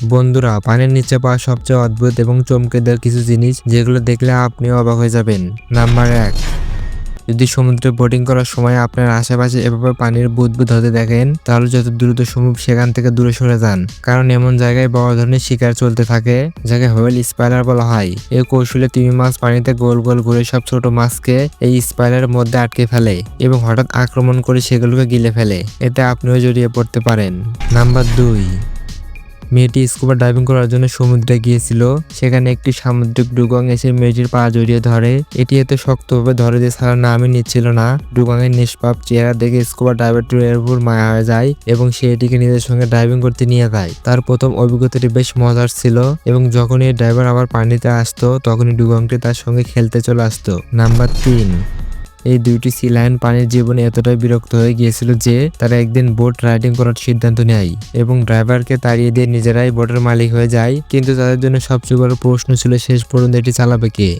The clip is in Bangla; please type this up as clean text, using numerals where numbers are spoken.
বন্ধুরা, পানির নিচে পাওয়া সবচেয়ে অদ্ভুত এবং চমকে দেওয়ার কিছু জিনিস যেগুলো দেখলে আপনিও অবাক হয়ে যাবেন। নাম্বার 1, যদি সমুদ্রে বোটিং করার সময় আপনার আশেপাশে এভাবে পানির বুদবুদ হতে দেখেন, তাহলে যত দ্রুত সম্ভব সেখান থেকে দূরে সরে যান, কারণ এমন জায়গায় বড় ধরনের শিকার চলতে থাকে, যাকে হোয়েল স্পাইরার বলা হয়। এই কৌশলে তিমি মাছ পানিতে গোল গোল ঘুরে সব ছোট মাছকে এই স্পাইরারের মধ্যে আটকে ফেলে এবং হঠাৎ আক্রমণ করে সেগুলোকে গিলে ফেলে। এতে আপনিও জড়িয়ে পড়তে পারেন। নাম্বার 2, মেয়েটি স্কুবা ডাইভিং করার জন্য সমুদ্রে গিয়েছিল। সেখানে একটি সামুদ্রিক ডুগং এসে মেয়েটির পা জড়িয়ে ধরে। এটি এত শক্তভাবে ধরে যে ছাড়ার নামই নিচ্ছিল না। ডুগংয়ের নিষ্পাপ চেহারা দেখে স্কুবা ডাইভারটির উপর মায়া হয়ে যায় এবং সে এটিকে নিজের সঙ্গে ডাইভিং করতে নিয়ে যায়। তার প্রথম অভিজ্ঞতাটি বেশ মজার ছিল এবং যখন এই ড্রাইভার আবার পানিতে আসতো, তখনই ডুগংটি তার সঙ্গে খেলতে চলে আসতো। নাম্বার 3, এই দুইটি সি লায়ন পানির জীবনে এতটাই বিরক্ত হয়ে গিয়েছিল যে তারা একদিন বোট রাইডিং করার সিদ্ধান্ত নেয় এবং ড্রাইভারকে তাড়িয়ে দিয়ে নিজেরাই বোটের মালিক হয়ে যায়। কিন্তু তাদের জন্য সবচেয়ে বড় প্রশ্ন ছিল শেষ পর্যন্ত এটি চালাবে কে।